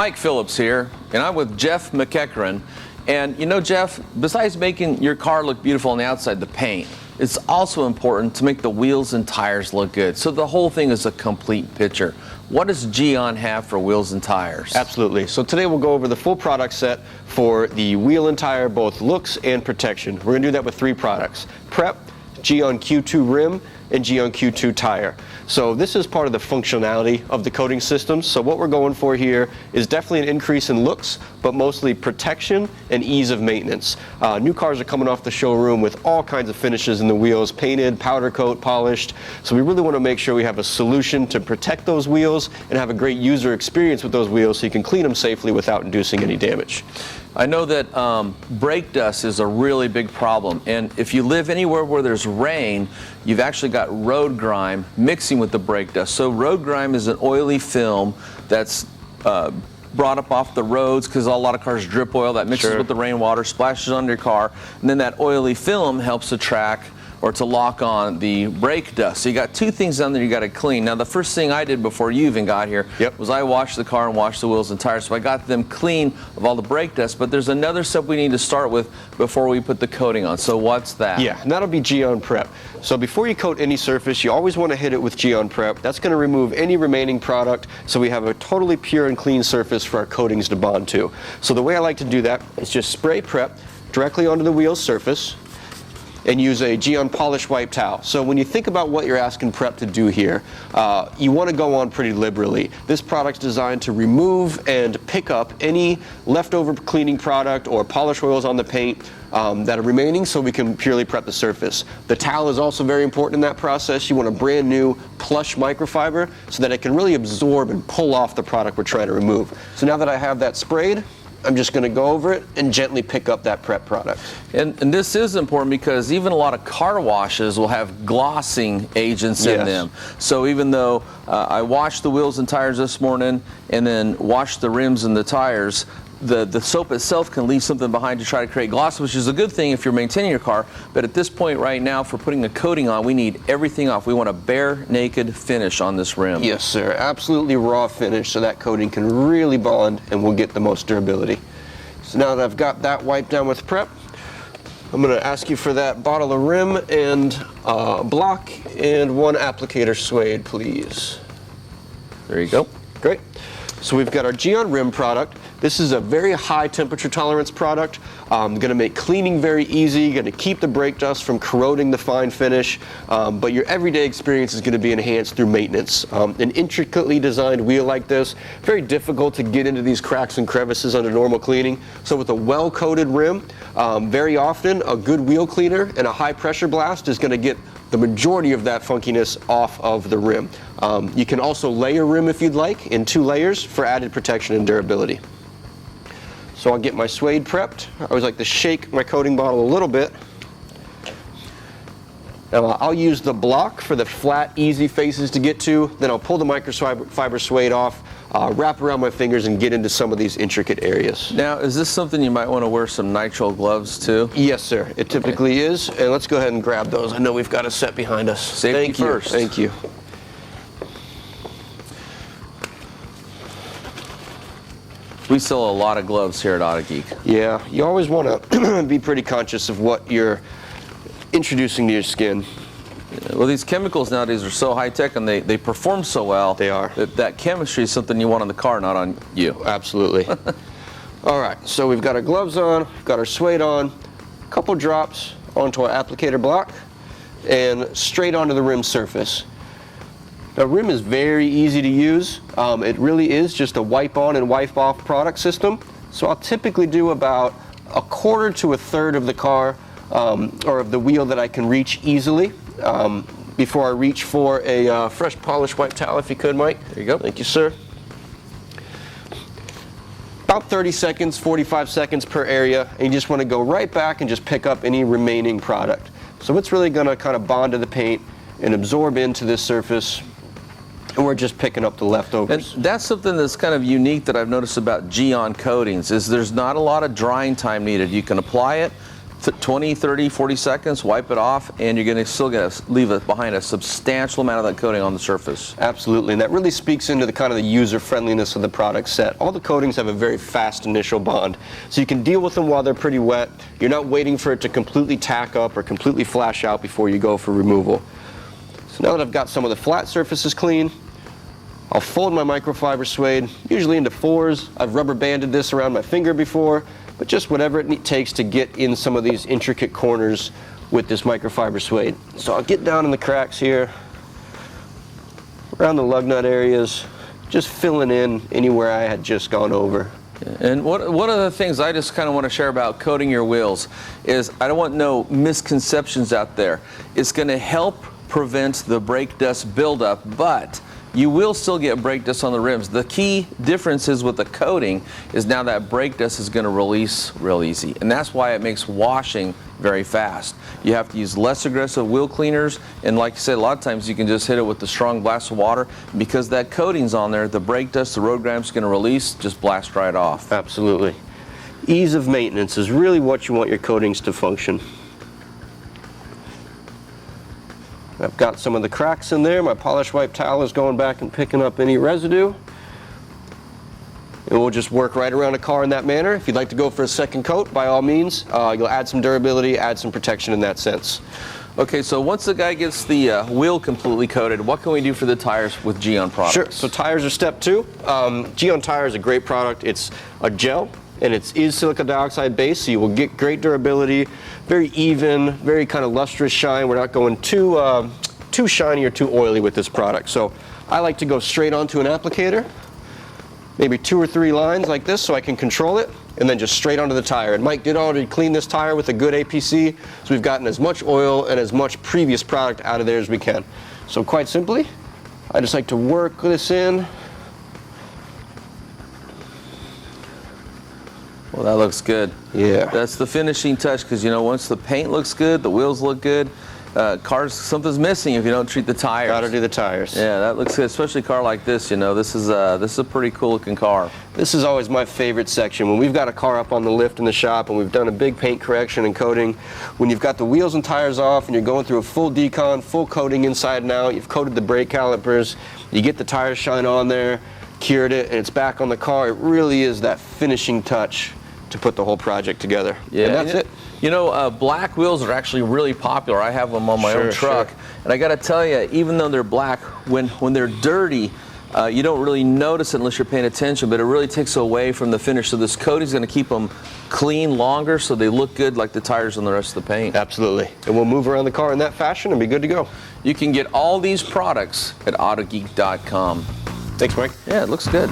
Mike Phillips here, and I'm with Jeff McEachran. And you know, Jeff, besides making your car look beautiful on the outside, the paint, it's also important to make the wheels and tires look good. So the whole thing is a complete picture. What does GYEON have for wheels and tires? Absolutely. So today we'll go over the full product set for the wheel and tire, both looks and protection. We're going to do that with 3 products: Prep, GYEON Q2 rim, and GYEON Q2 tire. So this is part of the functionality of the coating systems. So what we're going for here is definitely an increase in looks, but mostly protection and ease of maintenance. New cars are coming off the showroom with all kinds of finishes in the wheels, painted, powder coat, polished. So we really want to make sure we have a solution to protect those wheels and have a great user experience with those wheels so you can clean them safely without inducing any damage. I know that brake dust is a really big problem, and if you live anywhere where there's rain, you've actually got road grime mixing with the brake dust. So road grime is an oily film that's brought up off the roads because a lot of cars drip oil that mixes with the rainwater, splashes on your car, and then that oily film helps to track or to lock on the brake dust. So you got 2 things down there you got to clean. Now the first thing I did before you even got here was I washed the car and washed the wheels and tires, so I got them clean of all the brake dust. But there's another step we need to start with before we put the coating on. So what's that? Yeah, and that'll be GYEON Prep. So before you coat any surface, you always want to hit it with GYEON Prep. That's going to remove any remaining product, so we have a totally pure and clean surface for our coatings to bond to. So the way I like to do that is just spray Prep directly onto the wheel's surface and use a GYEON polish wipe towel. So when you think about what you're asking Prep to do here, you want to go on pretty liberally. This product's designed to remove and pick up any leftover cleaning product or polish oils on the paint that are remaining, so we can purely prep the surface. The towel is also very important in that process. You want a brand new plush microfiber so that it can really absorb and pull off the product we're trying to remove. So now that I have that sprayed, I'm just going to go over it and gently pick up that Prep product. And this is important because even a lot of car washes will have glossing agents in them. So even though I washed the wheels and tires this morning and then washed the rims and the tires, the soap itself can leave something behind to try to create gloss, which is a good thing if you're maintaining your car. But at this point right now, for putting a coating on, we need everything off. We want a bare naked finish on this rim. Yes, sir. Absolutely raw finish, so that coating can really bond and we'll get the most durability. So now that I've got that wiped down with Prep, I'm going to ask you for that bottle of rim and block and 1 applicator suede, please. There you go. Great. So we've got our GYEON rim product. This is a very high temperature tolerance product. Going to make cleaning very easy, going to keep the brake dust from corroding the fine finish, but your everyday experience is going to be enhanced through maintenance. An intricately designed wheel like this, very difficult to get into these cracks and crevices under normal cleaning. So with a well-coated rim, very often a good wheel cleaner and a high pressure blast is going to get the majority of that funkiness off of the rim. You can also layer rim if you'd like in 2 layers for added protection and durability. So I'll get my suede prepped. I always like to shake my coating bottle a little bit. Now I'll use the block for the flat, easy faces to get to. Then I'll pull the microfiber suede off, wrap around my fingers, and get into some of these intricate areas. Now, is this something you might want to wear some nitrile gloves too? Yes, sir. It typically is. And let's go ahead and grab those. I know we've got a set behind us. Safety first. Thank you. We sell a lot of gloves here at Autogeek. Yeah, you always want to be pretty conscious of what you're introducing to your skin. Well, these chemicals nowadays are so high-tech and they perform so well. They are. That chemistry is something you want on the car, not on you. Absolutely. All right, so we've got our gloves on, we've got our suede on, a couple drops onto our applicator block, and straight onto the rim surface. The rim is very easy to use. It really is just a wipe on and wipe off product system. So I'll typically do about 1/4 to 1/3 of the car or of the wheel that I can reach easily before I reach for a fresh polished wipe towel, if you could, Mike. There you go. Thank you, sir. About 30 seconds, 45 seconds per area, and you just want to go right back and just pick up any remaining product. So it's really going to kind of bond to the paint and absorb into this surface. And we're just picking up the leftovers. And that's something that's kind of unique that I've noticed about GYEON coatings is there's not a lot of drying time needed. You can apply it, 20, 30, 40 seconds, wipe it off, and you're still going to leave behind a substantial amount of that coating on the surface. Absolutely, and that really speaks into the kind of the user friendliness of the product set. All the coatings have a very fast initial bond, so you can deal with them while they're pretty wet. You're not waiting for it to completely tack up or completely flash out before you go for removal. So now that I've got some of the flat surfaces clean, I'll fold my microfiber suede, usually into 4s. I've rubber banded this around my finger before, but just whatever it takes to get in some of these intricate corners with this microfiber suede. So I'll get down in the cracks here, around the lug nut areas, just filling in anywhere I had just gone over. And one of the things I just kind of want to share about coating your wheels is I don't want no misconceptions out there. It's going to help prevent the brake dust buildup, but you will still get brake dust on the rims. The key difference is with the coating is now that brake dust is going to release real easy, and that's why it makes washing very fast. You have to use less aggressive wheel cleaners, and like I said, a lot of times you can just hit it with the strong blast of water. Because that coating's on there, the brake dust, the road grime is going to release, just blast right off. Absolutely. Ease of maintenance is really what you want your coatings to function. I've got some of the cracks in there. My polish wipe towel is going back and picking up any residue. And we'll just work right around a car in that manner. If you'd like to go for a second coat, by all means, you'll add some durability, add some protection in that sense. Okay, so once the guy gets the wheel completely coated, what can we do for the tires with GYEON products? Sure, so tires are step 2. GYEON tire is a great product. It's a gel, and it is silicon dioxide based, so you will get great durability, very even, very kind of lustrous shine. We're not going too shiny or too oily with this product. So I like to go straight onto an applicator, maybe 2 or 3 lines like this so I can control it, and then just straight onto the tire. And Mike did already clean this tire with a good APC, so we've gotten as much oil and as much previous product out of there as we can. So quite simply, I just like to work this in. Well, that looks good. Yeah. That's the finishing touch, because you know, once the paint looks good, the wheels look good, something's missing if you don't treat the tires. Gotta do the tires. Yeah, that looks good, especially a car like this. You know, this is a pretty cool looking car. This is always my favorite section. When we've got a car up on the lift in the shop and we've done a big paint correction and coating, when you've got the wheels and tires off and you're going through a full decon, full coating inside and out, you've coated the brake calipers, you get the tire shine on there, cured it, and it's back on the car. It really is that finishing touch to put the whole project together. Yeah, and that's it. You know, black wheels are actually really popular. I have them on my own truck. Sure. And I got to tell you, even though they're black, when they're dirty, you don't really notice it unless you're paying attention, but it really takes away from the finish. So this coating is going to keep them clean longer so they look good like the tires and the rest of the paint. Absolutely. And we'll move around the car in that fashion and be good to go. You can get all these products at Autogeek.com. Thanks, Mike. Yeah, it looks good.